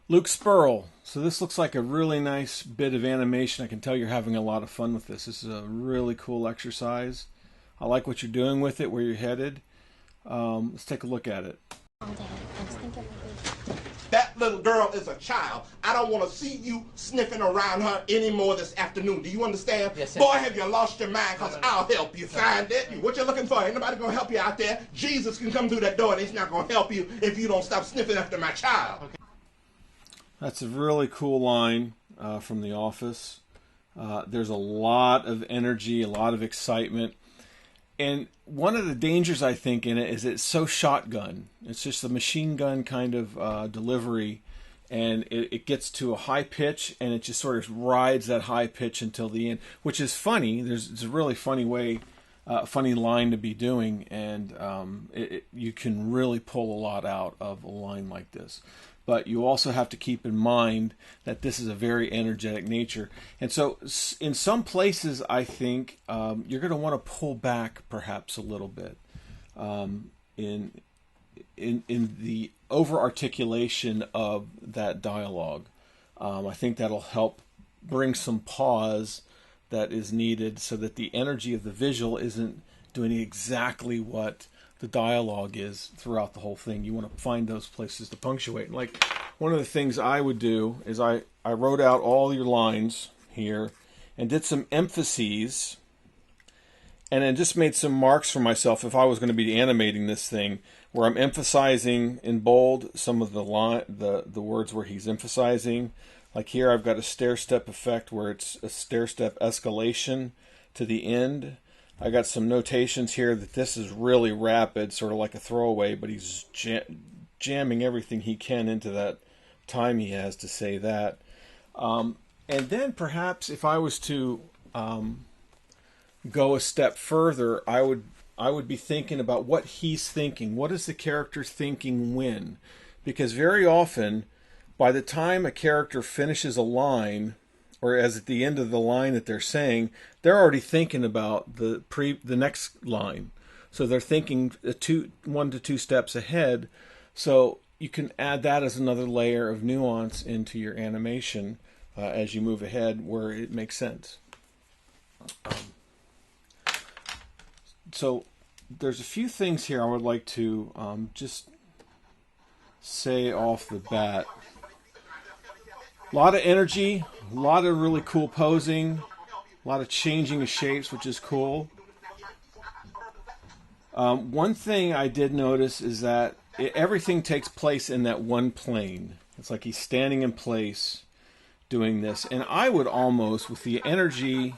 Luc Sperl. So this looks like a really nice bit of animation. I can tell you're having a lot of fun with this. This is a really cool exercise. I like what you're doing with it, where you're headed. Let's take a look at it. That little girl is a child. I don't want to see you sniffing around her anymore this afternoon. Do you understand? Yes, sir. Boy, have you lost your mind, because I'll help you find it. What you're looking for, ain't nobody going to help you out there. Jesus can come through that door, and he's not going to help you if you don't stop sniffing after my child. Okay. That's a really cool line from The Office. There's a lot of energy, a lot of excitement. And one of the dangers, I think, in it is it's so shotgun. It's just a machine gun kind of delivery. And it gets to a high pitch, and it just sort of rides that high pitch until the end, which is funny. It's a really funny way, funny line to be doing. And you can really pull a lot out of a line like this. But you also have to keep in mind that this is a very energetic nature. And so in some places, I think you're going to want to pull back perhaps a little bit in the over-articulation of that dialogue. I think that'll help bring some pause that is needed so that the energy of the visual isn't doing exactly what the dialogue is throughout the whole thing. You want to find those places to punctuate. Like, one of the things I would do is I wrote out all your lines here and did some emphases, and then just made some marks for myself if I was going to be animating this thing, where I'm emphasizing in bold some of the words where he's emphasizing. Like here I've got a stair-step effect where it's a stair-step escalation to the end. I got some notations here that this is really rapid, sort of like a throwaway, but he's jamming everything he can into that time he has to say that. And then perhaps if I was to go a step further, I would be thinking about what he's thinking. What is the character thinking when? Because very often, by the time a character finishes a line, or as at the end of the line that they're saying, they're already thinking about the next line. So they're thinking 1 to 2 steps ahead. So you can add that as another layer of nuance into your animation as you move ahead, where it makes sense. So there's a few things here I would like to just say off the bat. A lot of energy, a lot of really cool posing, a lot of changing of shapes, which is cool. One thing I did notice is that everything takes place in that one plane. It's like he's standing in place doing this. And I would almost, with the energy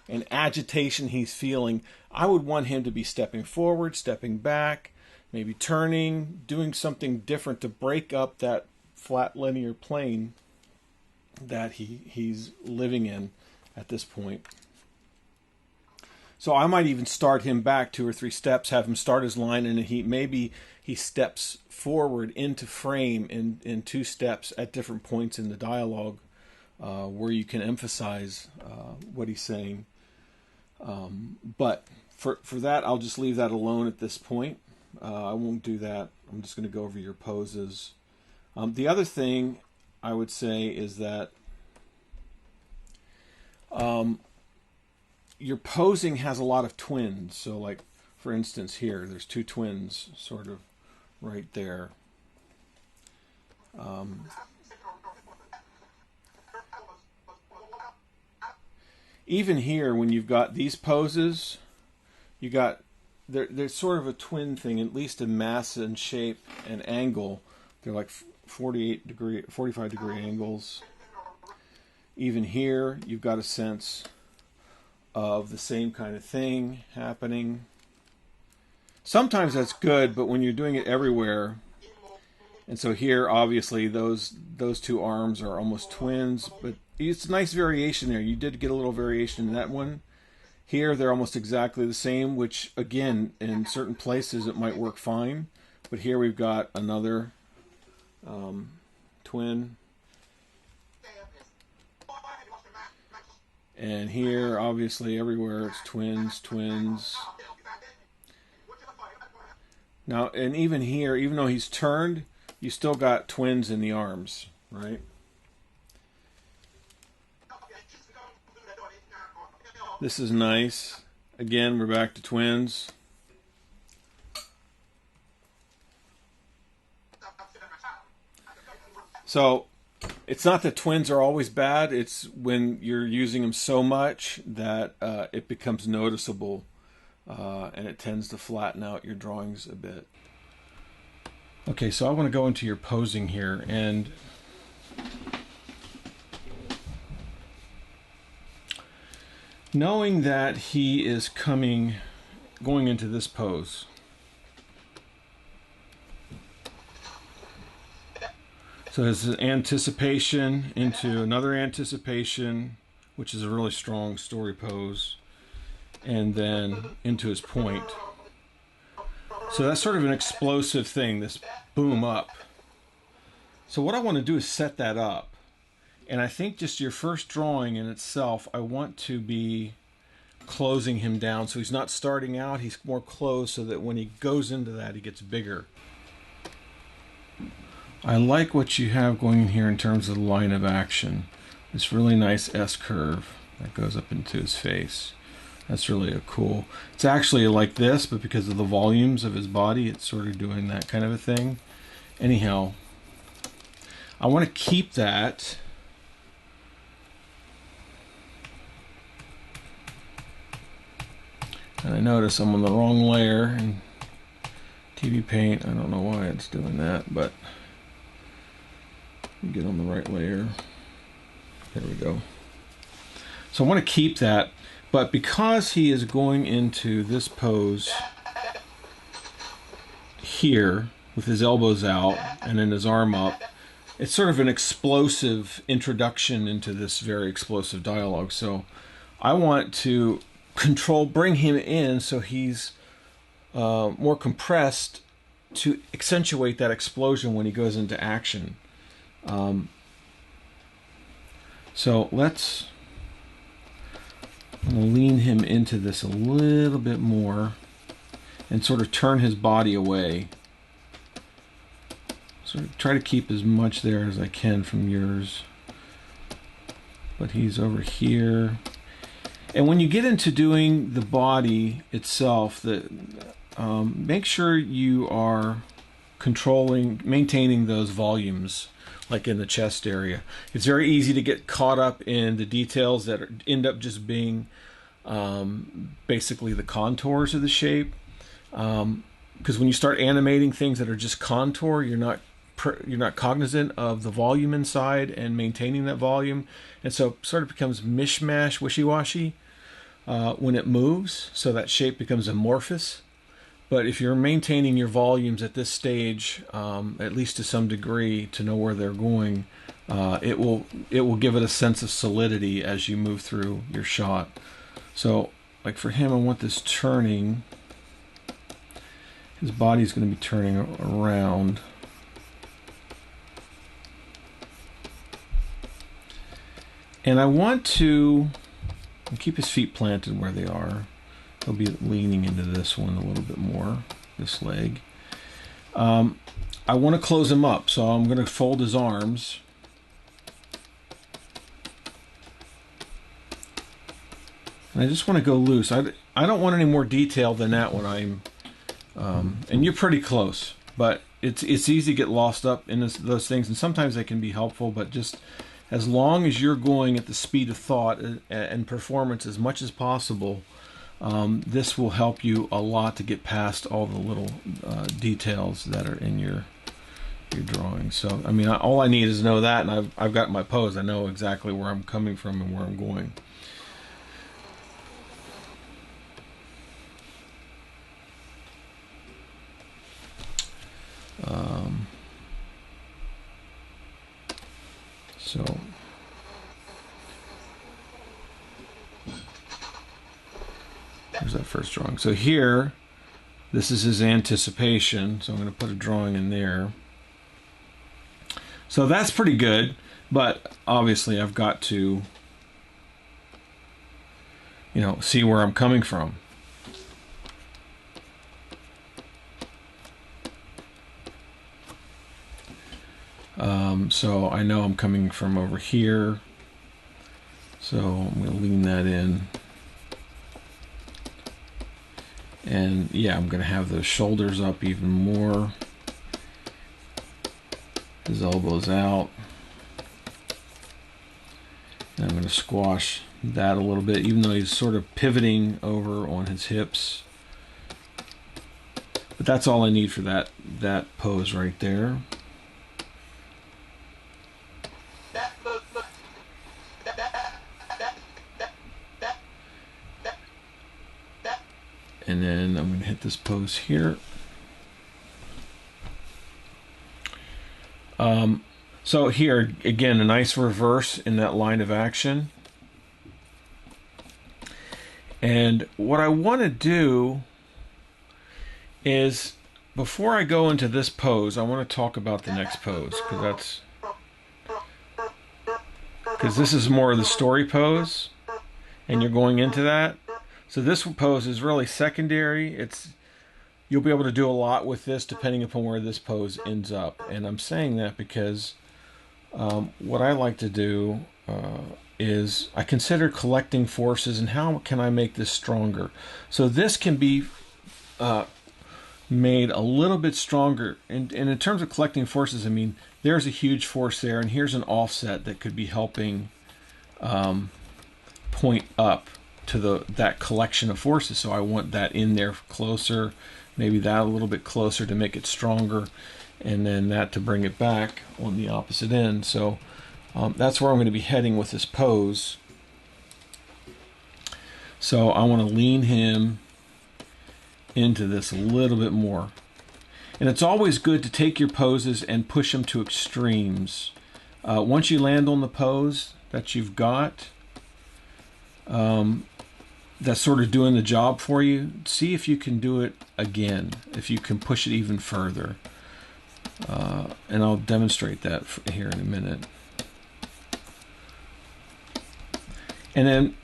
and agitation he's feeling, I would want him to be stepping forward, stepping back, maybe turning, doing something different to break up that flat linear plane that he's living in at this point. So I might even start him back 2 or 3 steps, have him start his line, and maybe he steps forward into frame in 2 steps at different points in the dialogue where you can emphasize what he's saying. But for that, I'll just leave that alone at this point. I won't do that. I'm just going to go over your poses. The other thing I would say is that your posing has a lot of twins. So like, for instance, here, there's 2 twins sort of right there. Even here, when you've got these poses, you got, there's sort of a twin thing, at least in mass and shape and angle. They're like 45 degree angles. Even here, you've got a sense of the same kind of thing happening. Sometimes that's good, but when you're doing it everywhere, and so here, obviously, those 2 arms are almost twins, but it's a nice variation there. You did get a little variation in that one. Here, they're almost exactly the same, which, again, in certain places it might work fine, but here we've got another twin. And here, obviously, everywhere it's twins, twins. Now, and even here, even though he's turned, you still got twins in the arms. right? This is nice. Again, we're back to twins. So it's not that twins are always bad. It's when you're using them so much that it becomes noticeable, and it tends to flatten out your drawings a bit. Okay, so I want to go into your posing here, and knowing that he is going into this pose. So there's anticipation into another anticipation, which is a really strong story pose, and then into his point. So that's sort of an explosive thing, this boom up. So what I want to do is set that up. And I think just your first drawing in itself, I want to be closing him down. So he's not starting out, he's more closed so that when he goes into that, he gets bigger. I like what you have going in here in terms of the line of action. This really nice S-curve that goes up into his face. That's really a cool. It's actually like this, but because of the volumes of his body, it's sort of doing that kind of a thing. Anyhow, I want to keep that. And I notice I'm on the wrong layer in TV Paint. I don't know why it's doing that, but get on the right layer. There we go. So I want to keep that, but because he is going into this pose here with his elbows out and then his arm up, it's sort of an explosive introduction into this very explosive dialogue. So I want to bring him in so he's more compressed to accentuate that explosion when he goes into action. So let's lean him into this a little bit more and sort of turn his body away. So try to keep as much there as I can from yours. But he's over here. And when you get into doing the body itself, make sure you are maintaining those volumes, like in the chest area. It's very easy to get caught up in the details that end up just being basically the contours of the shape. Because when you start animating things that are just contour, you're not cognizant of the volume inside and maintaining that volume, and so it sort of becomes mishmash, wishy-washy when it moves, so that shape becomes amorphous. But if you're maintaining your volumes at this stage, at least to some degree, to know where they're going, it will give it a sense of solidity as you move through your shot. So, like for him, I want this turning. His body's going to be turning around. And I want to keep his feet planted where they are. He'll be leaning into this one a little bit more, this leg. I want to close him up, so I'm going to fold his arms. And I just want to go loose. I don't want any more detail than that when I'm... and you're pretty close, but it's easy to get lost up in those things, and sometimes they can be helpful, but just as long as you're going at the speed of thought and performance as much as possible, this will help you a lot to get past all the little details that are in your drawing. So, I mean, all I need is to know that, and I've got my pose. I know exactly where I'm coming from and where I'm going. So there's that first drawing. So here, this is his anticipation. So I'm going to put a drawing in there. So that's pretty good, but obviously I've got to, see where I'm coming from. So I know I'm coming from over here. So I'm going to lean that in. And yeah, I'm going to have those shoulders up even more. His elbows out. And I'm going to squash that a little bit, even though he's sort of pivoting over on his hips. But that's all I need for that pose right there. And then I'm going to hit this pose here. So here, again, a nice reverse in that line of action. And what I want to do is, before I go into this pose, I want to talk about the next pose, because this is more of the story pose, and you're going into that. So this pose is really secondary. You'll be able to do a lot with this depending upon where this pose ends up. And I'm saying that because what I like to do is I consider collecting forces and how can I make this stronger. So this can be made a little bit stronger. And in terms of collecting forces, I mean, there's a huge force there, and here's an offset that could be helping point up to that collection of forces. So I want that in there closer, maybe that a little bit closer to make it stronger, and then that to bring it back on the opposite end. So that's where I'm going to be heading with this pose. So I want to lean him into this a little bit more. And it's always good to take your poses and push them to extremes. Once you land on the pose that you've got, that's sort of doing the job for you, see if you can do it again, if you can push it even further. And I'll demonstrate that here in a minute. And then,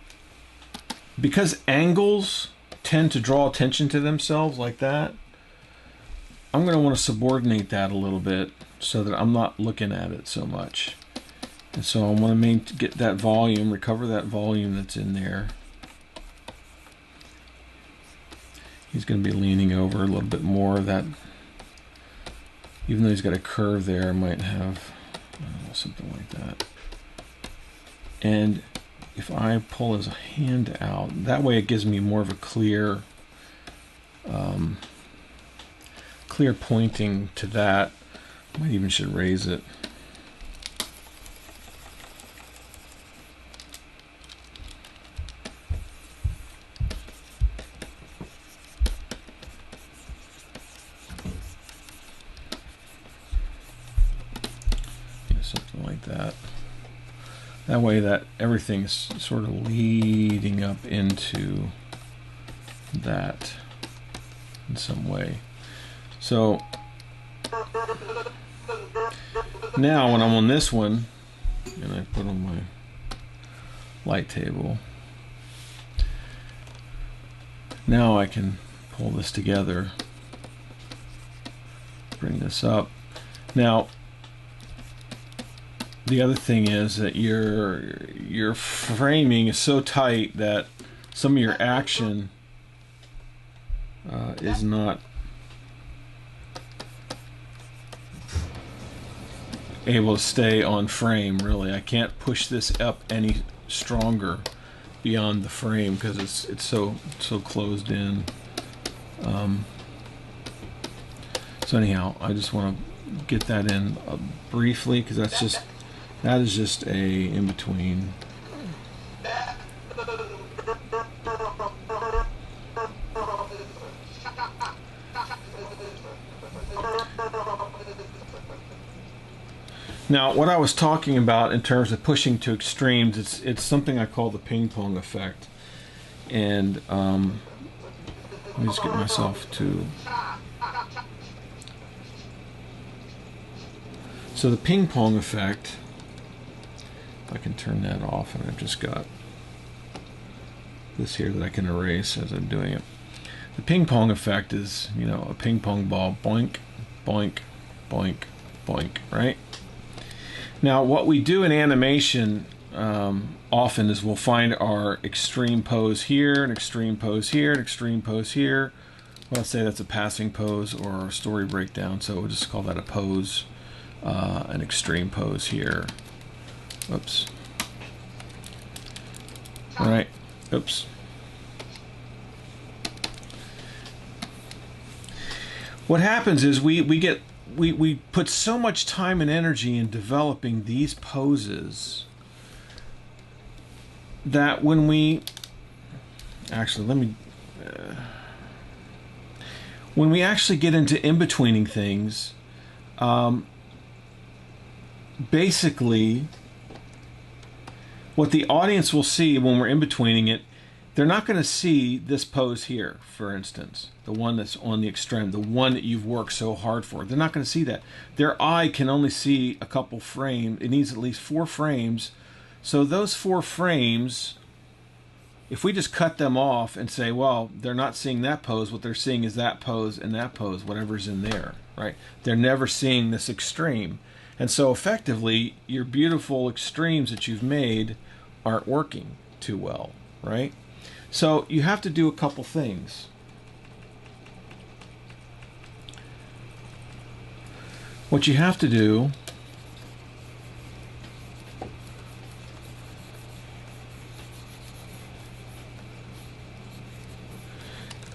because angles tend to draw attention to themselves like that, I'm going to want to subordinate that a little bit so that I'm not looking at it so much. And so I want to get that volume, recover that volume that's in there. He's going to be leaning over a little bit more. That, even though he's got a curve there, I might have something like that. And if I pull his hand out, that way it gives me more of a clear pointing to that. I might even should raise it. Something like that. That way that everything's sort of leading up into that in some way. So now when I'm on this one, and I put on my light table, now I can pull this together, bring this up. Now, the other thing is that your framing is so tight that some of your action is not able to stay on frame, really. I can't push this up any stronger beyond the frame because it's so closed in. So anyhow, I just want to get that in briefly because that is just a in between. Now, what I was talking about in terms of pushing to extremes, it's something I call the ping pong effect. And let me just get myself to. So the ping pong effect, if I can turn that off, and I've just got this here that I can erase as I'm doing it. The ping pong effect is, a ping pong ball, boink, boink, boink, boink, right? Now, what we do in animation often is we'll find our extreme pose here, an extreme pose here, an extreme pose here. Well, let's say that's a passing pose or a story breakdown, so we'll just call that a pose, an extreme pose here. Oops. All right. Oops. What happens is we put so much time and energy in developing these poses that when we actually when we actually get into in-betweening things, basically what the audience will see when we're in-betweening it, they're not going to see this pose here, for instance, the one that's on the extreme, the one that you've worked so hard for. They're not going to see that. Their eye can only see a couple frames. It needs at least 4 frames. So those 4 frames, if we just cut them off and say, well, they're not seeing that pose, what they're seeing is that pose and that pose, whatever's in there, right? They're never seeing this extreme. And so effectively, your beautiful extremes that you've made aren't working too well, right? So you have to do a couple things. What you have to do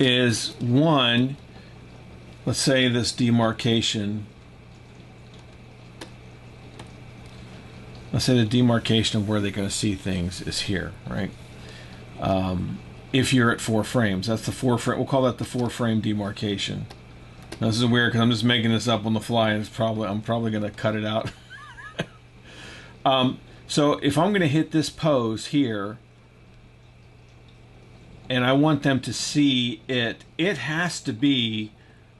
is, one, let's say this demarcation. Let's say the demarcation of where they're going to see things is here, right? If you're at 4 frames, that's the 4 frame. We'll call that the 4-frame demarcation. Now, this is weird because I'm just making this up on the fly, and I'm probably going to cut it out. So if I'm going to hit this pose here, and I want them to see it, it has to be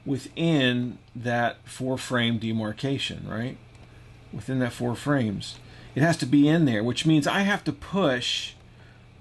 within that 4-frame demarcation, right? Within that 4 frames. It has to be in there, which means I have to push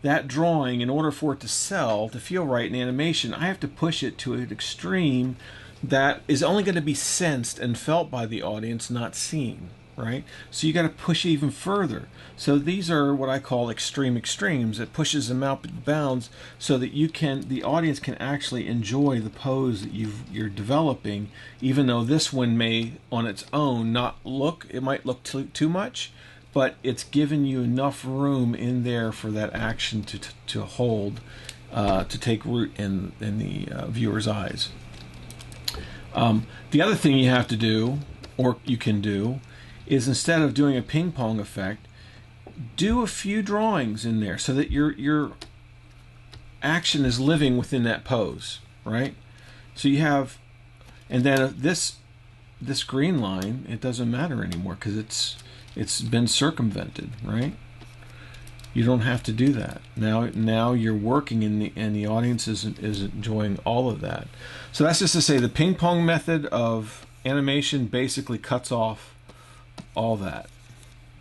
that drawing in order for it to sell, to feel right in animation. I have to push it to an extreme that is only going to be sensed and felt by the audience, not seen, right? So you got to push it even further. So these are what I call extreme extremes. It pushes them out bounds so that the audience can actually enjoy the pose that you're developing, even though this one may on its own not look, it might look too much, but it's given you enough room in there for that action to hold, to take root in the viewer's eyes. The other thing you have to do, or you can do, is instead of doing a ping pong effect, do a few drawings in there so that your action is living within that pose, right? So you have, and then this green line, it doesn't matter anymore because it's been circumvented, right? You don't have to do that. Now you're working and the audience is enjoying all of that. So that's just to say the ping pong method of animation basically cuts off all that,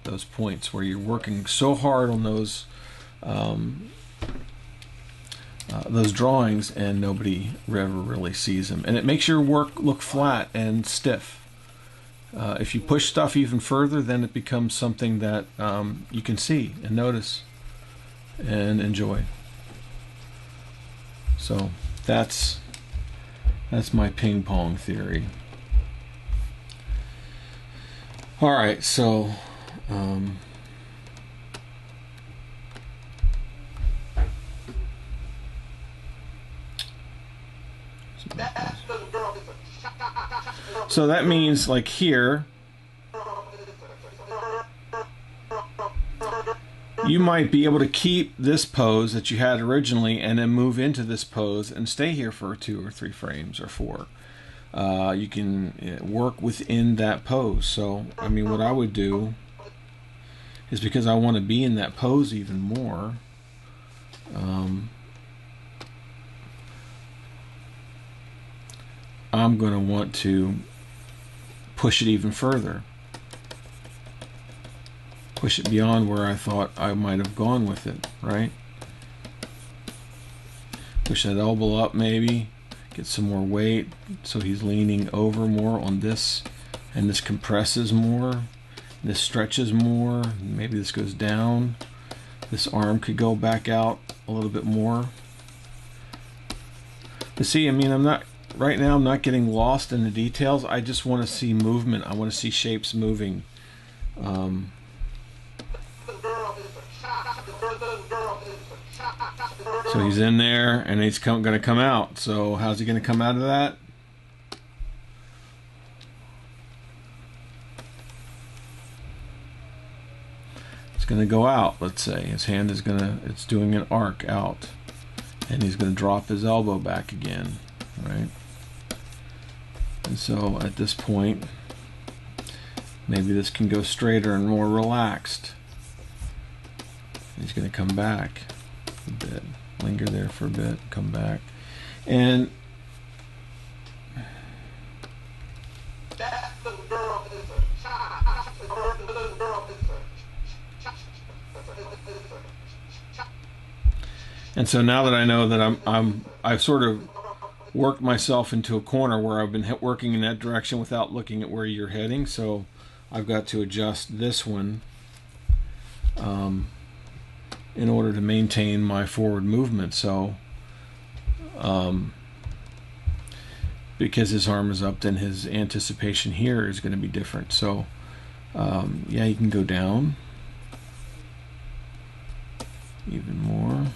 those points where you're working so hard on those drawings and nobody ever really sees them, and it makes your work look flat and stiff. If you push stuff even further, then it becomes something that you can see and notice and enjoy. So that's my ping pong theory. All right, so so that means like here you might be able to keep this pose that you had originally and then move into this pose and stay here for 2 or 3 frames or 4. You can work within that pose. So I mean, what I would do is, because I want to be in that pose even more, I'm going to want to push it even further. Push it beyond where I thought I might have gone with it, right? Push that elbow up maybe, get some more weight so he's leaning over more on this, and this compresses more. This stretches more. Maybe this goes down. This arm could go back out a little bit more. But see, I mean, right now I'm not getting lost in the details. I just want to see movement. I want to see shapes moving. So he's in there and he's going to come out. So how's he going to come out of that? Going to go out. Let's say his hand is it's doing an arc out, and he's going to drop his elbow back again, right? And so at this point, maybe this can go straighter and more relaxed. He's going to come back a bit, linger there for a bit, come back, and And so now that I know that I've sort of worked myself into a corner where I've been working in that direction without looking at where you're heading. So I've got to adjust this one in order to maintain my forward movement. So because his arm is up, then his anticipation here is going to be different. So yeah, you can go down even more.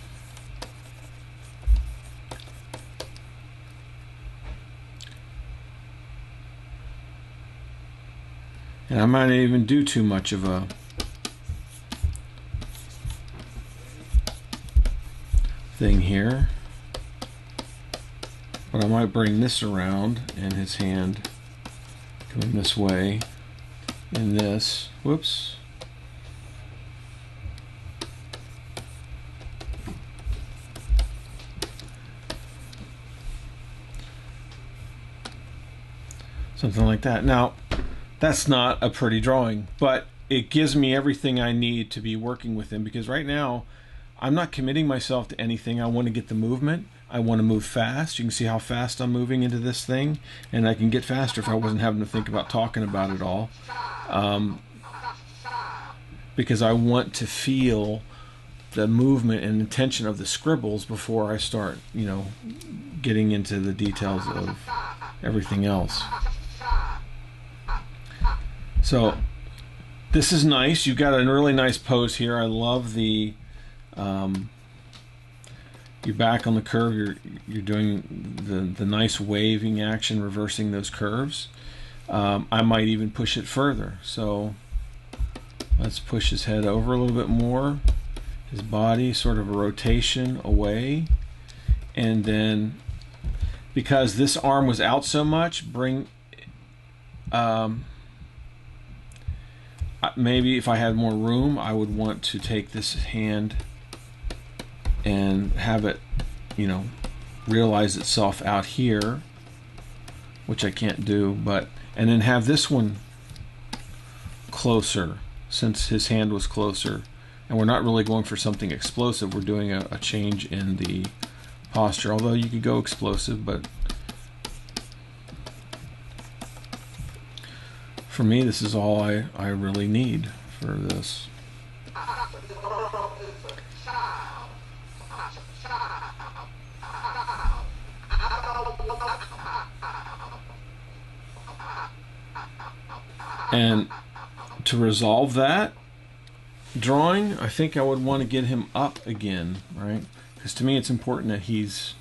And I might not even do too much of a thing here, but I might bring this around and his hand going this way in this. Whoops. Something like that. Now, that's not a pretty drawing, but it gives me everything I need to be working with him, because right now I'm not committing myself to anything. I want to get the movement. I want to move fast. You can see how fast I'm moving into this thing, and I can get faster if I wasn't having to think about talking about it all. Because I want to feel the movement and intention of the scribbles before I start, you know, getting into the details of everything else. So this is nice. You've got a really nice pose here. I love the you're back on the curve. You're doing the nice waving action, reversing those curves. I might even push it further. So let's push his head over a little bit more. His body, sort of a rotation away, and then because this arm was out so much, bring maybe if I had more room, I would want to take this hand and have it, you know, realize itself out here, which I can't do, and then have this one closer, since his hand was closer. And we're not really going for something explosive. We're doing a change in the posture, although you could go explosive, but for me, this is all I really need for this. And to resolve that drawing, I think I would want to get him up again, right? Because to me it's important that he's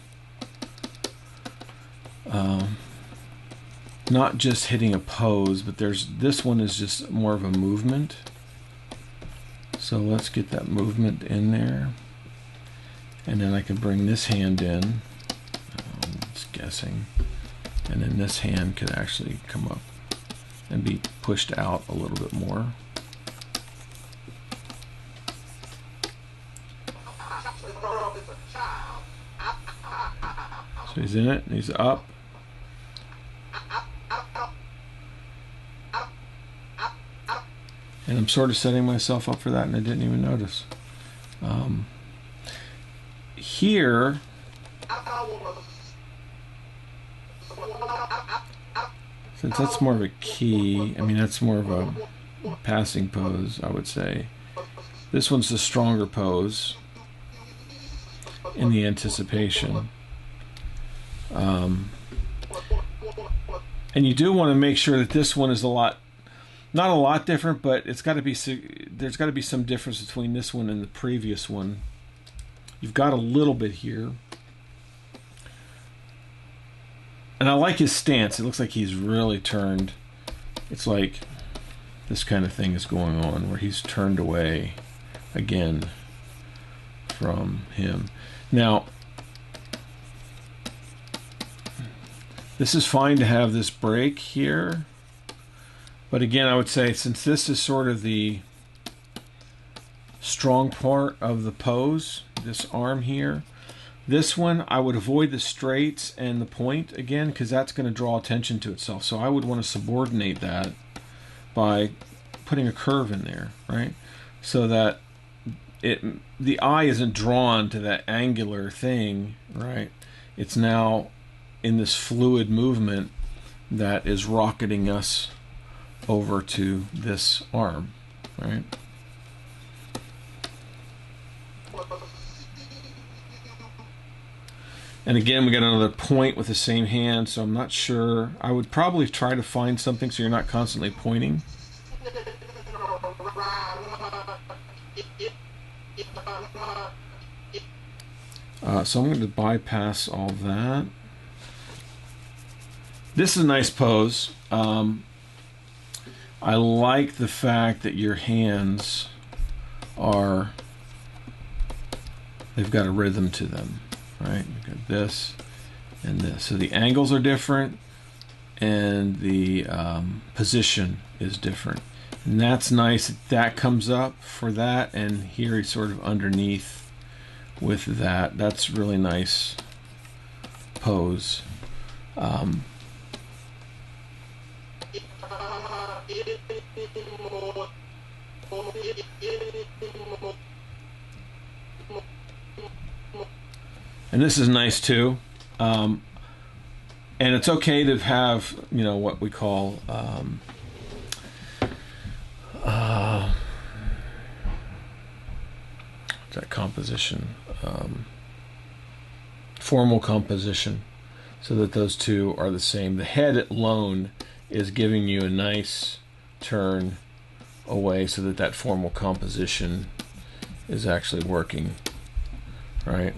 not just hitting a pose, but this one is just more of a movement. So let's get that movement in there, and then I can bring this hand in. Just guessing, and then this hand could actually come up and be pushed out a little bit more. So he's in it, and he's up. And I'm sort of setting myself up for that, and I didn't even notice. Here, since that's more of a key, I mean, that's more of a passing pose, I would say. This one's the stronger pose in the anticipation. And you do want to make sure that this one is not a lot different, but there's got to be some difference between this one and the previous one. You've got a little bit here. And I like his stance. It looks like he's really turned. It's like this kind of thing is going on where he's turned away again from him. Now, this is fine to have this break here. But again, I would say since this is sort of the strong part of the pose, this arm here, this one, I would avoid the straights and the point again, because that's going to draw attention to itself. So I would want to subordinate that by putting a curve in there, right? So that the eye isn't drawn to that angular thing, right? It's now in this fluid movement that is rocketing us over to this arm, right? And again, we got another point with the same hand, so I'm not sure. I would probably try to find something so you're not constantly pointing. So I'm going to bypass all that. This is a nice pose. I like the fact that your hands they've got a rhythm to them, right? You've got this and this. So the angles are different and the position is different. And that's nice. That comes up for that, and here he's sort of underneath with that. That's really nice pose. And this is nice too. And it's okay to have, what we call that composition, formal composition, so that those two are the same. The head alone is giving you a nice turn away so that that formal composition is actually working, right?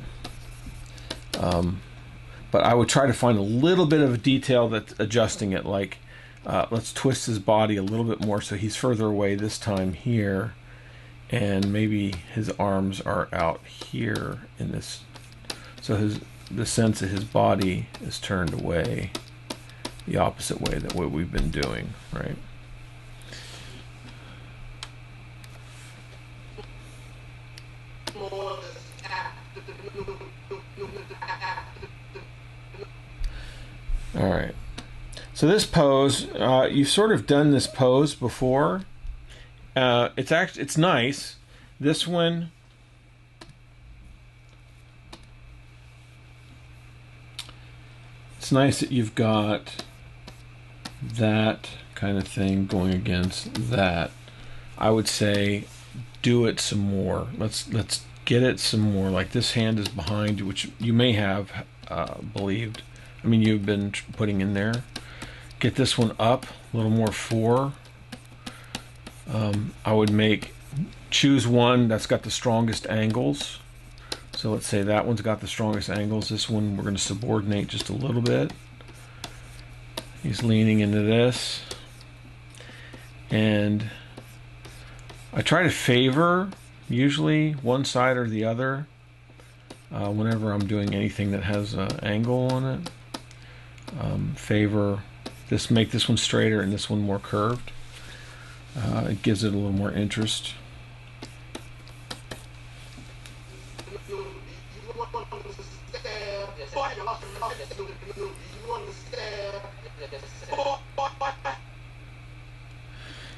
But I would try to find a little bit of a detail that's adjusting it, like let's twist his body a little bit more so he's further away this time here, and maybe his arms are out here in this, so the sense of his body is turned away the opposite way that what we've been doing, right? All right. So this pose, you've sort of done this pose before. It's nice. This one, it's nice that you've got that kind of thing going against that. I would say do it some more. Let's get it some more. Like this hand is behind you, which you may have believed. I mean, you've been putting in there. Get this one up a little more four. I would choose one that's got the strongest angles. So let's say that one's got the strongest angles. This one we're going to subordinate just a little bit. He's leaning into this. And I try to favor usually one side or the other whenever I'm doing anything that has an angle on it. Favor this, make this one straighter and this one more curved. It gives it a little more interest.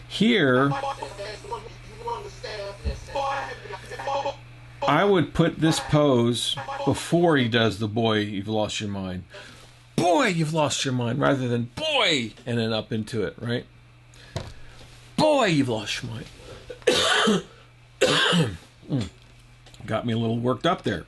Here, I would put this pose before he does the boy, you've lost your mind. Boy, you've lost your mind, rather than boy, and then up into it, right? boy, you've lost your mind. Got me a little worked up there.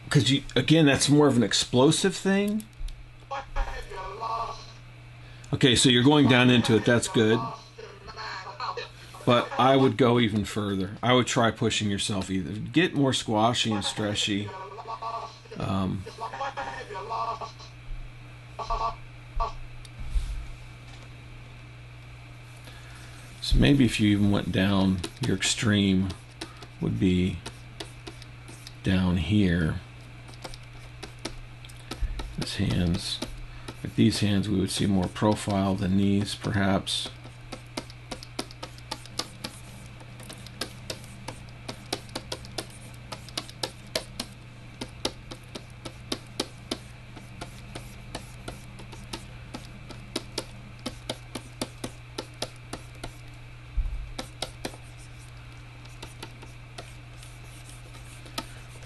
Because again, that's more of an explosive thing. Okay, so you're going down into it. That's good. But I would go even further. I would try pushing yourself either. Get more squashy and stretchy. So maybe if you even went down, your extreme would be down here. His hands. With these hands, we would see more profile than these, perhaps.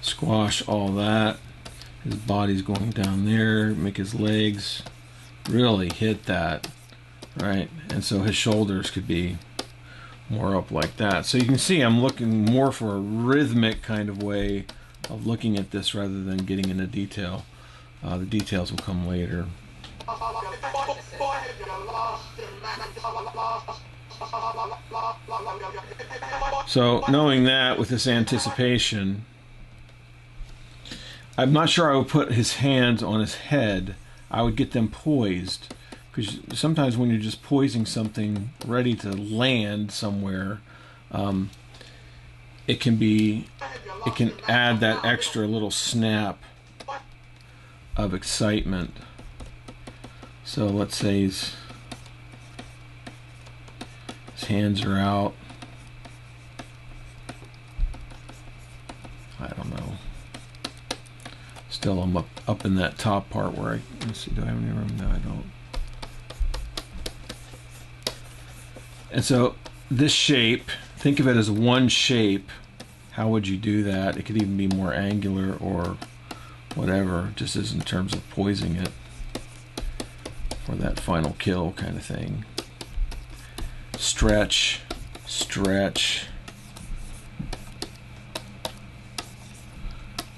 Squash all that. His body's going down there. Make his legs really hit that, right? And so his shoulders could be more up like that. So you can see I'm looking more for a rhythmic kind of way of looking at this rather than getting into detail. The details will come later. So knowing that with this anticipation, I'm not sure I would put his hands on his head. I would get them poised, because sometimes when you're just poising something ready to land somewhere, it can add that extra little snap of excitement. So let's say his hands are out. I don't know. Still, I'm up in that top part where let's see, do I have any room? No, I don't. And so this shape, think of it as one shape. How would you do that? It could even be more angular or whatever, just as in terms of poising it for that final kill kind of thing. Stretch, stretch.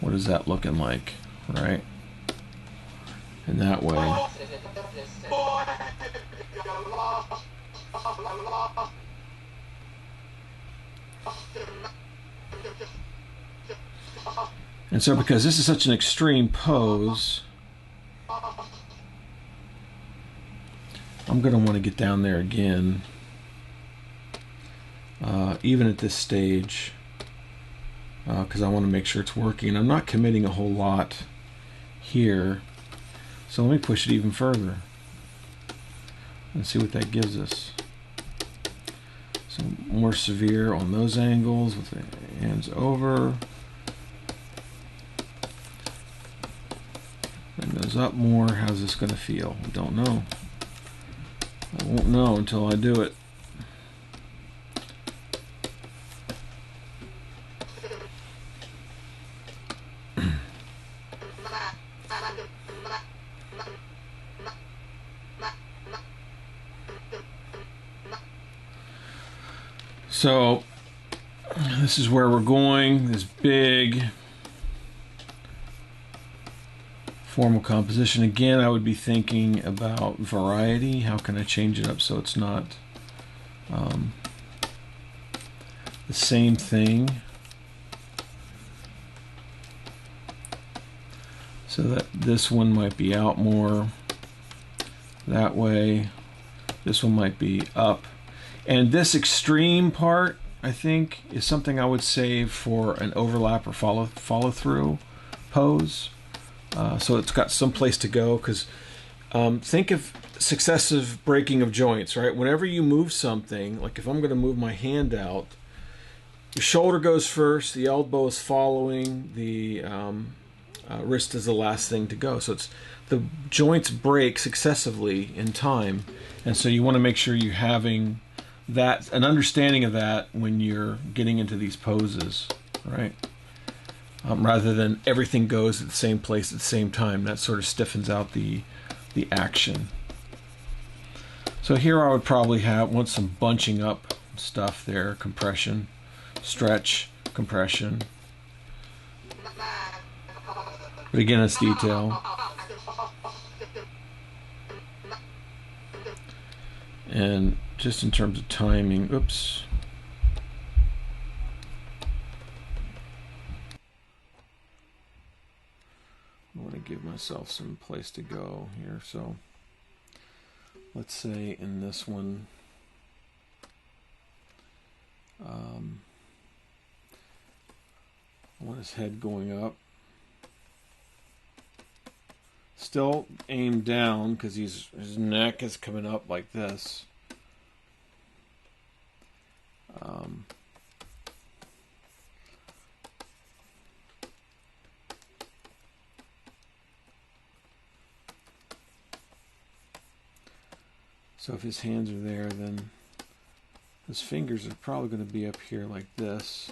What is that looking like? Right? In that way. And so because this is such an extreme pose, I'm going to want to get down there again, even at this stage, because I want to make sure it's working. I'm not committing a whole lot here, so let me push it even further and see what that gives us. So more severe on those angles with the hands over. Bring those up more. How's this going to feel? I don't know. I won't know until I do it. So this is where we're going, this big formal composition. Again, I would be thinking about variety. How can I change it up so it's not the same thing? So that this one might be out more that way. This one might be up. And this extreme part, I think, is something I would save for an overlap or follow through pose. So it's got some place to go, because think of successive breaking of joints, right? Whenever you move something, like if I'm going to move my hand out, your shoulder goes first, the elbow is following, the wrist is the last thing to go. So the joints break successively in time, and so you want to make sure you're having an understanding of that when you're getting into these poses, right? Rather than everything goes at the same place at the same time. That sort of stiffens out the action. So here I would probably want some bunching up stuff there, compression, stretch, compression. But again, it's detail. And just in terms of timing, oops. I want to give myself some place to go here. So let's say in this one, I want his head going up. Still aimed down because his neck is coming up like this. So if his hands are there, then his fingers are probably going to be up here like this.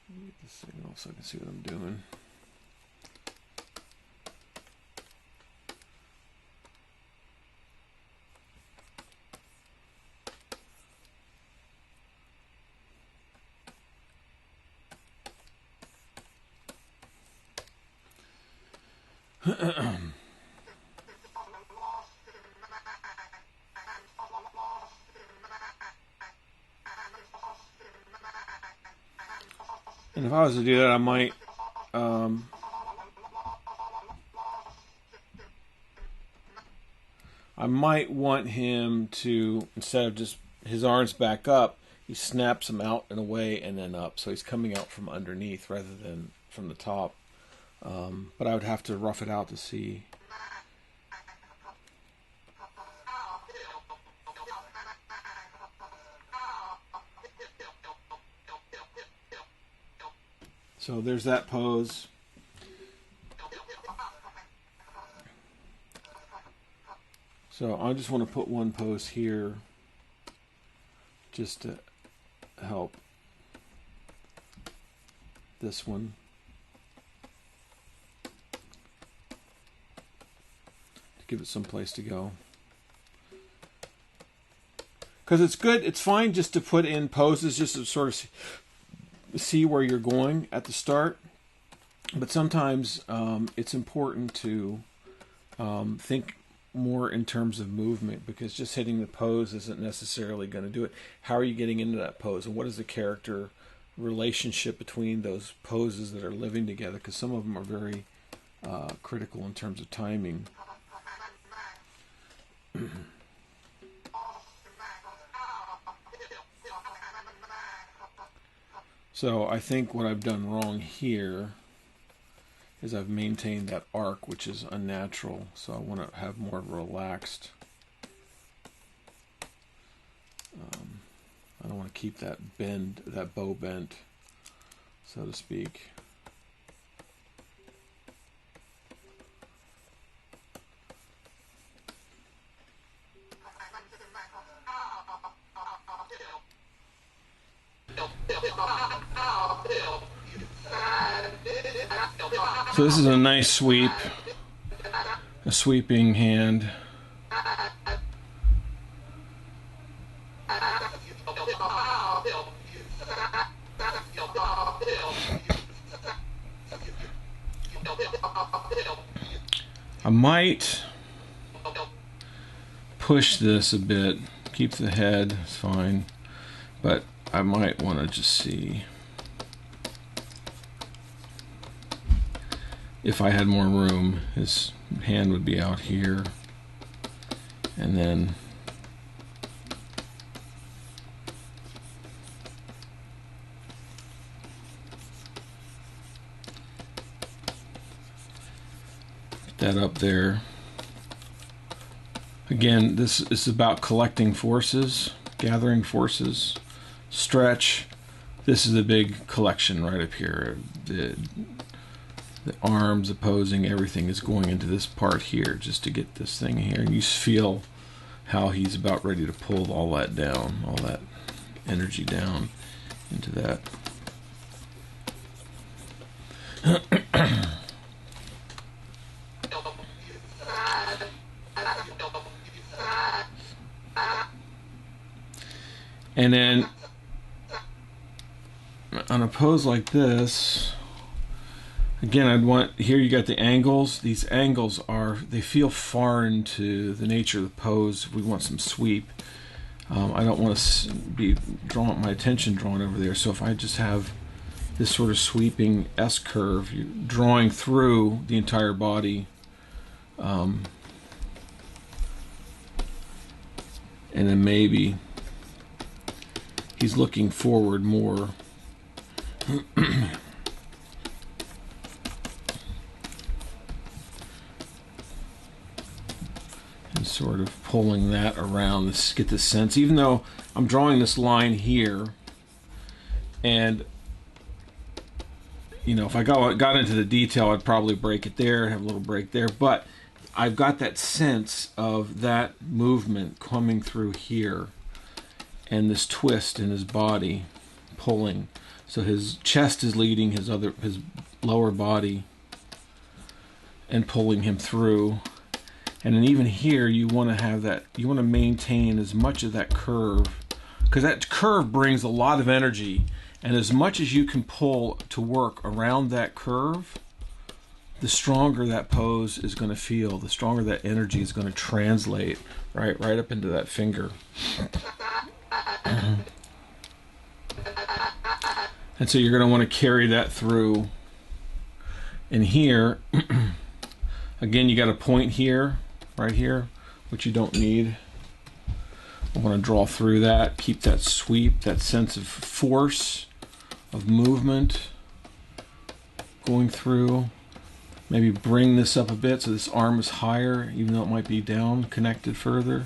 Get the signal so I can see what I'm doing. And if I was to do that, I might want him to, instead of just his arms back up, he snaps them out and away and then up. So he's coming out from underneath rather than from the top. But I would have to rough it out to see. So there's that pose. So I just want to put one pose here just to help this one. To give it some place to go. Because it's good, it's fine just to put in poses just to sort of see where you're going at the start, but sometimes it's important to think more in terms of movement, because just hitting the pose isn't necessarily going to do it. How are you getting into that pose, and what is the character relationship between those poses that are living together, because some of them are very critical in terms of timing. So I think what I've done wrong here is I've maintained that arc, which is unnatural. So I want to have more relaxed. I don't want to keep that bend, that bow bent, so to speak. So this is a nice sweep, a sweeping hand. I might push this a bit, keep the head, it's fine, but I might want to just see if I had more room. His hand would be out here, and then put that up there. Again, this is about collecting forces, gathering forces, stretch. This is a big collection right up here. The arms opposing, everything is going into this part here just to get this thing here. And you feel how he's about ready to pull all that down, all that energy down into that. And then on a pose like this, again, I'd want, here you got the angles. These angles they feel foreign to the nature of the pose. We want some sweep. I don't want to be my attention drawn over there. So if I just have this sort of sweeping S curve, you're drawing through the entire body. And then maybe he's looking forward more. And sort of pulling that around, get the sense, even though I'm drawing this line here, and you know, if I got into the detail, I'd probably break it there, have a little break there, but I've got that sense of that movement coming through here, and this twist in his body pulling. So his chest is leading his lower body and pulling him through. And then even here, you want to have that, you want to maintain as much of that curve, because that curve brings a lot of energy, and as much as you can pull to work around that curve, the stronger that pose is going to feel, the stronger that energy is going to translate right up into that finger. And so you're going to want to carry that through. And here, again, you got a point here, right here, which you don't need. I want to draw through that, keep that sweep, that sense of force, of movement going through. Maybe bring this up a bit so this arm is higher, even though it might be down, connected further.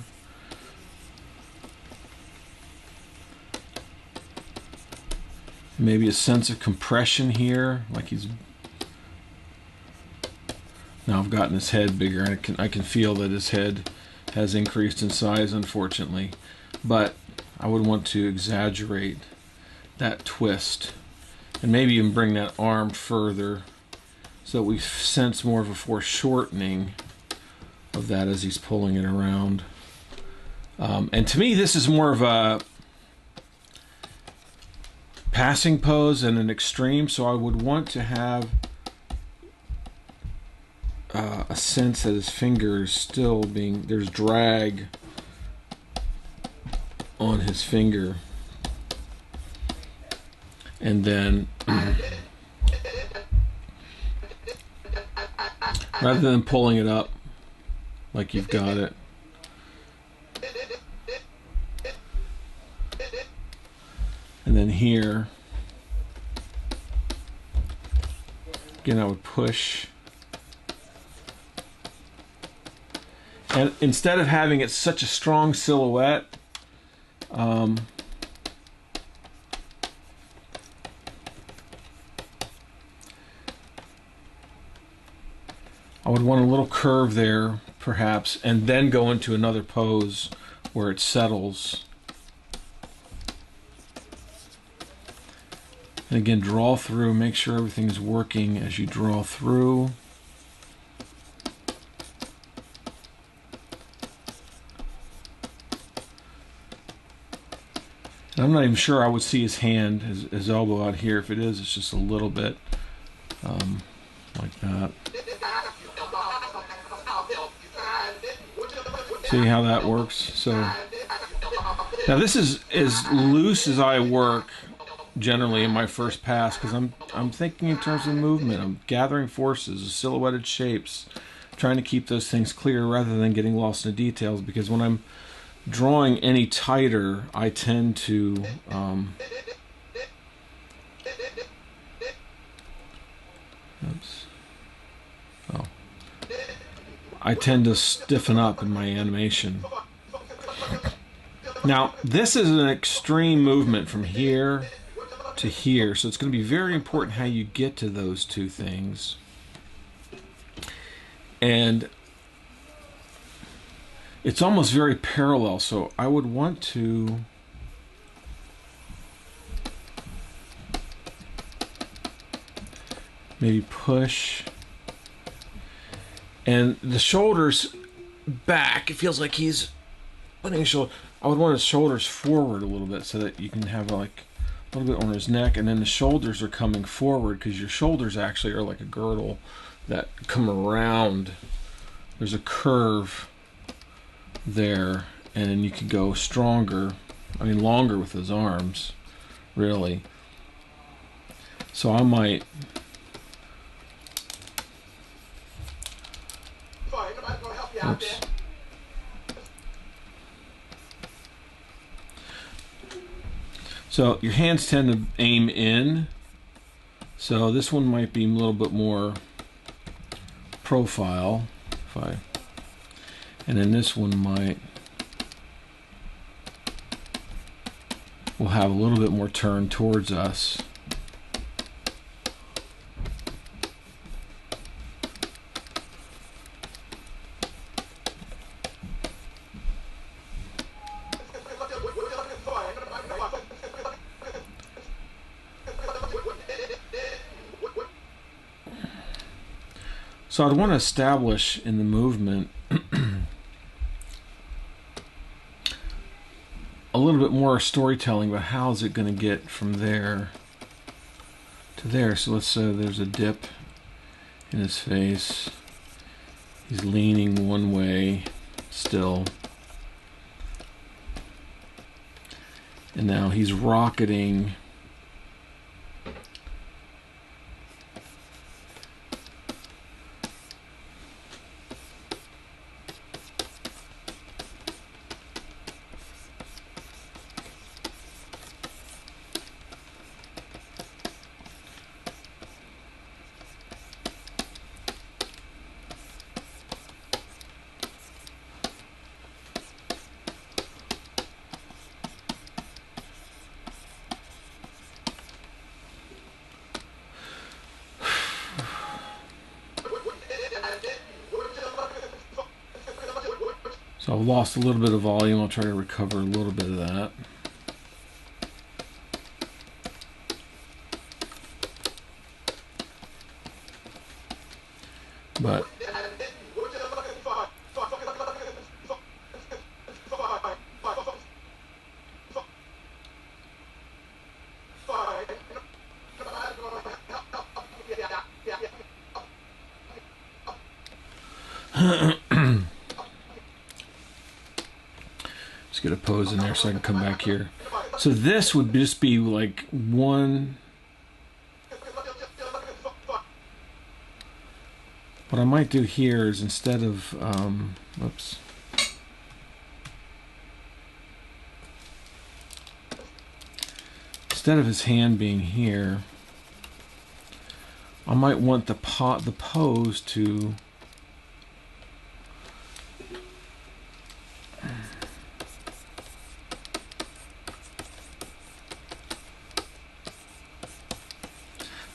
Maybe a sense of compression here, like he's... Now I've gotten his head bigger, and I can feel that his head has increased in size, unfortunately. But I would want to exaggerate that twist, and maybe even bring that arm further, so that we sense more of a foreshortening of that as he's pulling it around. And to me, this is more of a passing pose and an extreme, so I would want to have a sense that his fingers still there's drag on his finger. And then rather than pulling it up like you've got it, and then here again I would push, and instead of having it such a strong silhouette, I would want a little curve there perhaps, and then go into another pose where it settles. And again, draw through, make sure everything's working as you draw through. And I'm not even sure I would see his hand, his elbow out here. If it is, it's just a little bit like that. See how that works? So now this is as loose as I work generally in my first pass, because I'm thinking in terms of movement. I'm gathering forces, silhouetted shapes, trying to keep those things clear rather than getting lost in the details, because when I'm drawing any tighter, I tend to I tend to stiffen up in my animation. Now, this is an extreme movement from here to here, so it's going to be very important how you get to those two things. And it's almost very parallel, so I would want to maybe push. And the shoulders back, it feels like he's putting his shoulder. I would want his shoulders forward a little bit so that you can have like a little bit on his neck, and then the shoulders are coming forward because your shoulders actually are like a girdle that come around. There's a curve there, and then you can go stronger, I mean longer with his arms, really. So I might oops. So your hands tend to aim in, so this one might be a little bit more profile, and then this one will have a little bit more turn towards us. So I'd want to establish in the movement a little bit more storytelling about how is it going to get from there to there. So let's say there's a dip in his face. He's leaning one way still. And now he's rocketing. So I've lost a little bit of volume. I'll try to recover a little bit of that. But get a pose in there so I can come back here. So this would just be like one. What I might do here is instead of, whoops. Instead of his hand being here, I might want the pose to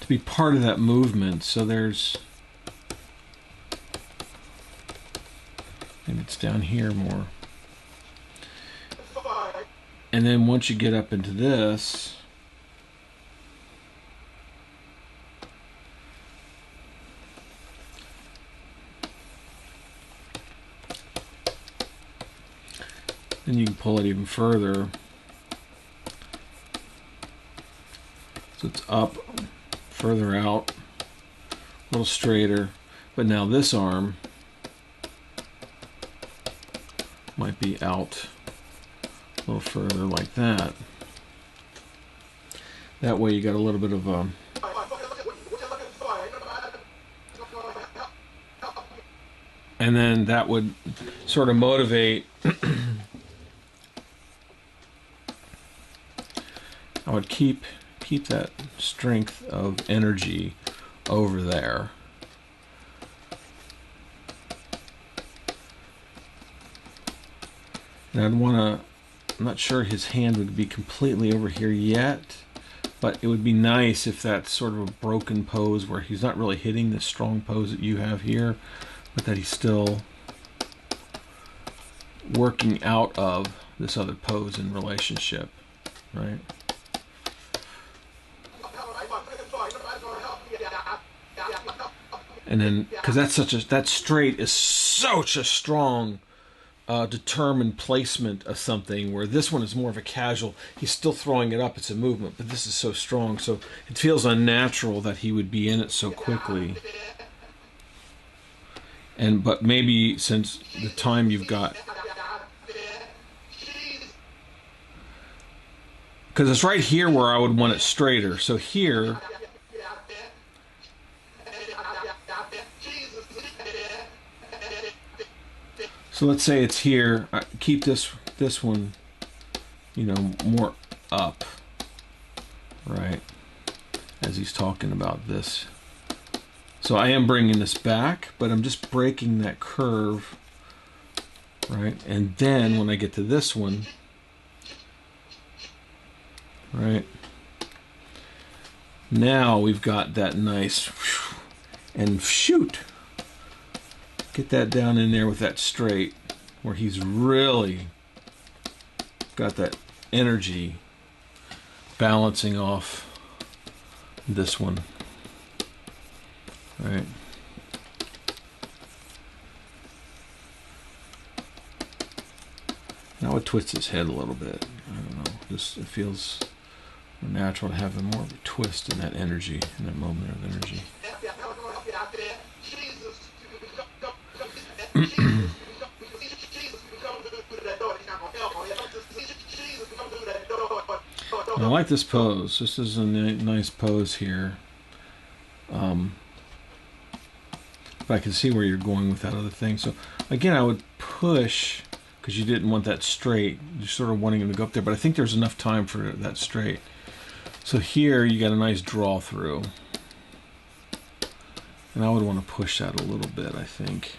be part of that movement. So there's, maybe it's down here more. And then once you get up into this, then you can pull it even further. So it's up, further out, a little straighter, but now this arm might be out a little further like that. That way you got a little bit of a and then that would sort of motivate I would keep that strength of energy over there. And I'd want to, I'm not sure his hand would be completely over here yet, but it would be nice if that's sort of a broken pose where he's not really hitting this strong pose that you have here, but that he's still working out of this other pose in relationship, right? And then, because that straight is such a strong, determined placement of something, where this one is more of a casual. He's still throwing it up; it's a movement, but this is so strong, so it feels unnatural that he would be in it so quickly. But maybe since the time you've got, because it's right here where I would want it straighter. So here. So let's say it's here. Keep this one, more up, right? As he's talking about this. So I am bringing this back, but I'm just breaking that curve, right? And then when I get to this one, right? Now we've got that nice, and shoot. Get that down in there with that straight, where he's really got that energy balancing off this one, right? Now I would twist his head a little bit. I don't know, just it feels more natural to have more of a twist in that energy, in that moment of energy. I like this pose. This is a nice pose here. But I can see where you're going with that other thing. So again, I would push, because you didn't want that straight. You're sort of wanting him to go up there, but I think there's enough time for that straight. So here you got a nice draw through. And I would want to push that a little bit, I think.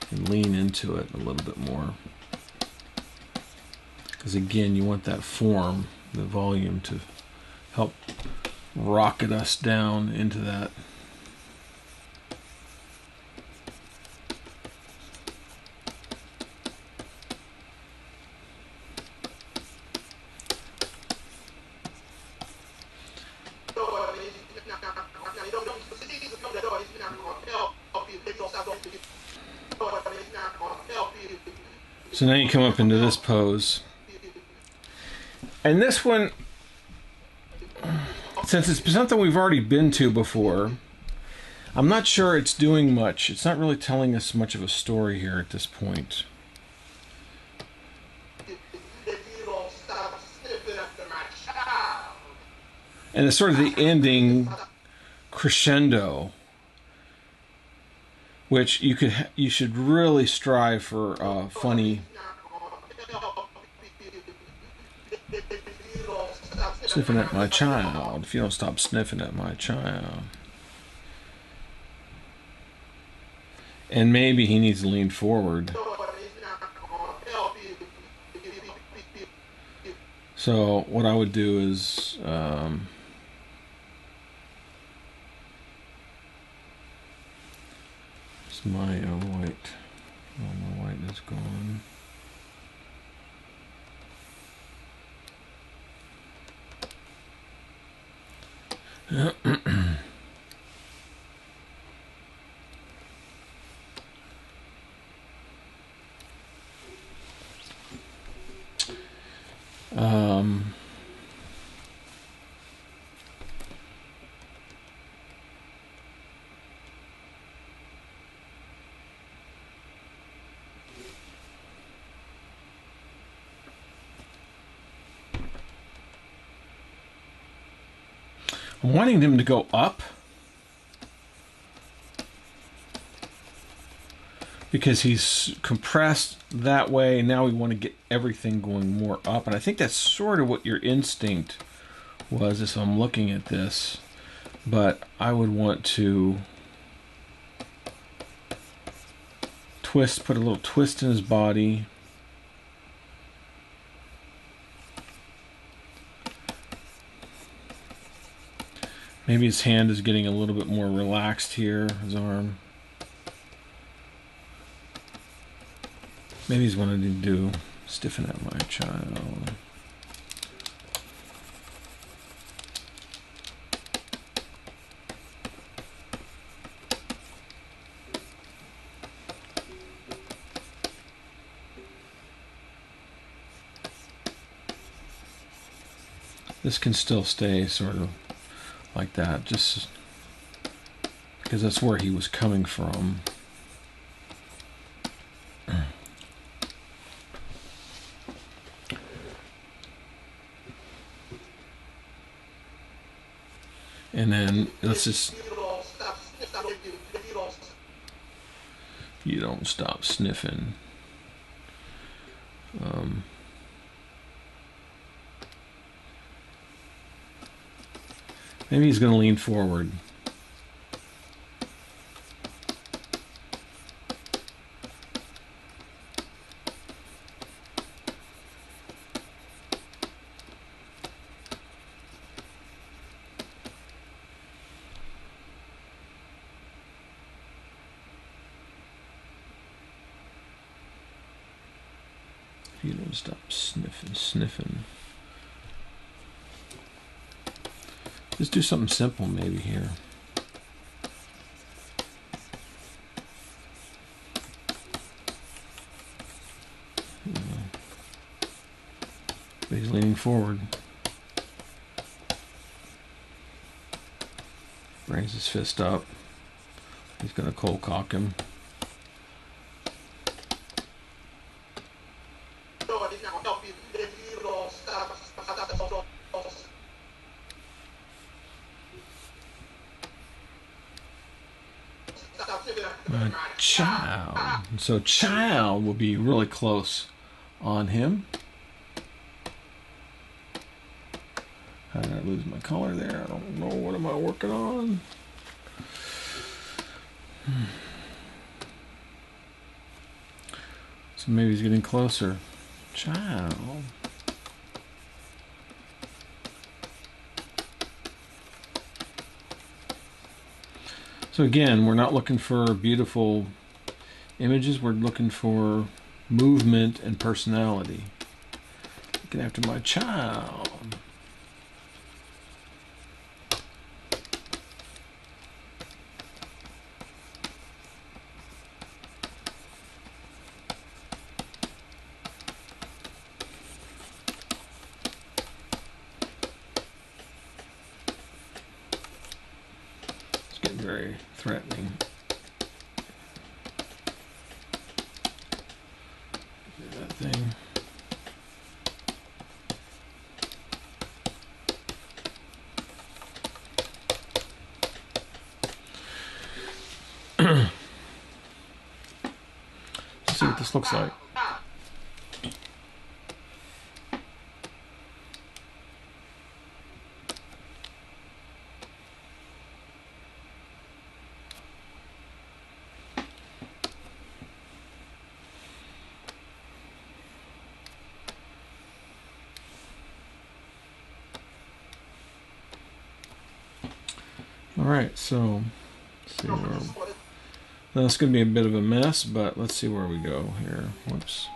And lean into it a little bit more. Because again, you want that form, the volume, to help rocket us down into that. So now you come up into this pose. And this one, since it's something we've already been to before, I'm not sure it's doing much. It's not really telling us much of a story here at this point. And it's sort of the ending crescendo, which you should really strive for funny. Sniffing at my child. If you don't stop sniffing at my child. And maybe he needs to lean forward. So what I would do is it's my white. Oh, my white is gone. I'm wanting them to go up because he's compressed that way. Now we want to get everything going more up. And I think that's sort of what your instinct was as I'm looking at this. But I would want to twist, put a little twist in his body. Maybe his hand is getting a little bit more relaxed here, his arm. Maybe he's wanting to do stiffen up my child. This can still stay sort of like that, just because that's where he was coming from. And then let's just, you don't stop sniffing. Maybe he's going to lean forward. If you don't stop sniffing. Let's do something simple maybe here. But he's leaning forward. Brings his fist up. He's going to cold cock him. Child. So child will be really close on him. How did I lose my color there? I don't know. What am I working on? So maybe he's getting closer. Child. So again, we're not looking for beautiful images. We're looking for movement and personality. Looking after my child. It's getting very threatening. That thing. Let's see what this looks like. All right, so let's see where. Now it's going to be a bit of a mess, but let's see where we go here. Whoops.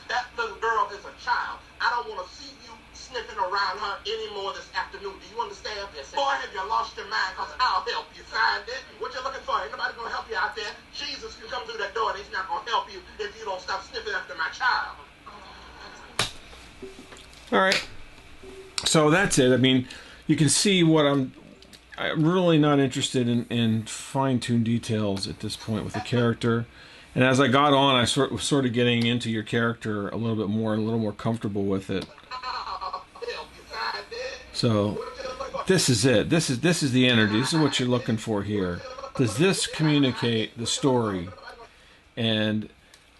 That little girl is a child. I don't want to see you sniffing around her anymore this afternoon. Do you understand? Yes, boy, have you lost your mind? Because I'll help you find it. What you're looking for, ain't nobody going to help you out there. Jesus can come through that door and he's not going to help you if you don't stop sniffing after my child. All right. So that's it. I mean, you can see what I'm really not interested in fine-tuned details at this point with the character. And as I got on, I was sort of getting into your character a little bit more, a little more comfortable with it. So this is it. This is the energy. This is what you're looking for here. Does this communicate the story? And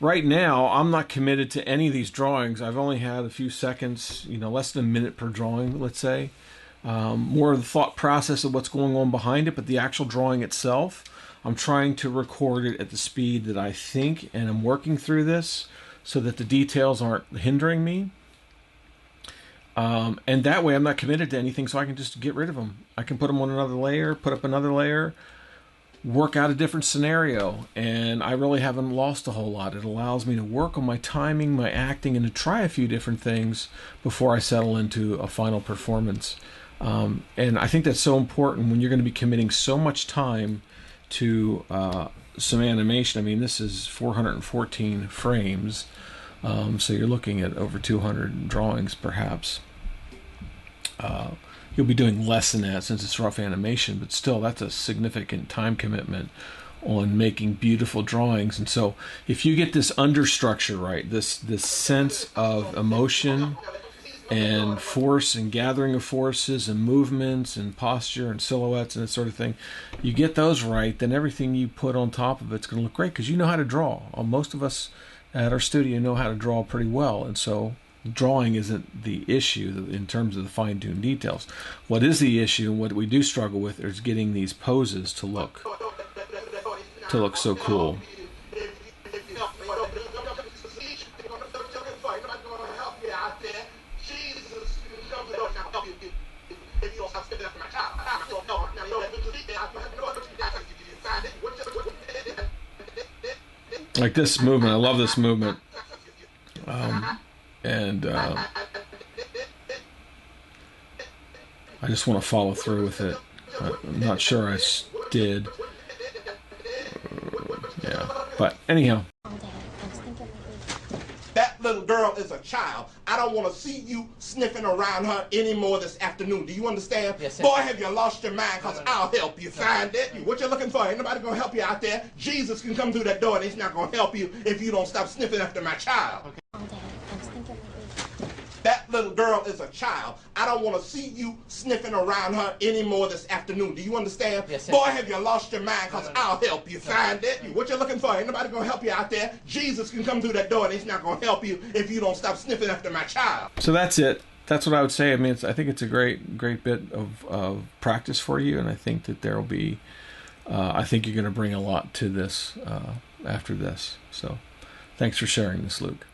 right now, I'm not committed to any of these drawings. I've only had a few seconds, less than a minute per drawing, let's say. More of the thought process of what's going on behind it, but the actual drawing itself, I'm trying to record it at the speed that I think, and I'm working through this so that the details aren't hindering me. And that way I'm not committed to anything, so I can just get rid of them. I can put them on another layer, put up another layer, work out a different scenario, and I really haven't lost a whole lot. It allows me to work on my timing, my acting, and to try a few different things before I settle into a final performance. And I think that's so important when you're going to be committing so much time to some animation. I mean, this is 414 frames, so you're looking at over 200 drawings perhaps. You'll be doing less than that since it's rough animation, but still that's a significant time commitment on making beautiful drawings. And so if you get this understructure right, this sense of emotion and force and gathering of forces and movements and posture and silhouettes and that sort of thing, you get those right, then everything you put on top of it's going to look great, because you know how to draw. Most of us at our studio know how to draw pretty well, and so drawing isn't the issue in terms of the fine-tuned details. What is the issue, and what we do struggle with, is getting these poses to look so cool. Like this movement, I love this movement. And I just want to follow through with it. I'm not sure I did. Yeah, but anyhow. That little girl is a child. I don't want to see you sniffing around her anymore this afternoon. Do you understand? Yes, sir. Boy, have you lost your mind, because I'll help you find it. What you're looking for, ain't nobody going to help you out there. Jesus can come through that door, and he's not going to help you if you don't stop sniffing after my child. Okay. That little girl is a child. I don't want to see you sniffing around her anymore this afternoon. Do you understand? Yes, sir. Boy, have you lost your mind, because I'll help you find it. What you're looking for, ain't nobody going to help you out there. Jesus can come through that door, and he's not going to help you if you don't stop sniffing after my child. So that's it. That's what I would say. I mean, I think it's a great bit of practice for you, and I think that there will be, I think you're going to bring a lot to this after this. So thanks for sharing this, Luke.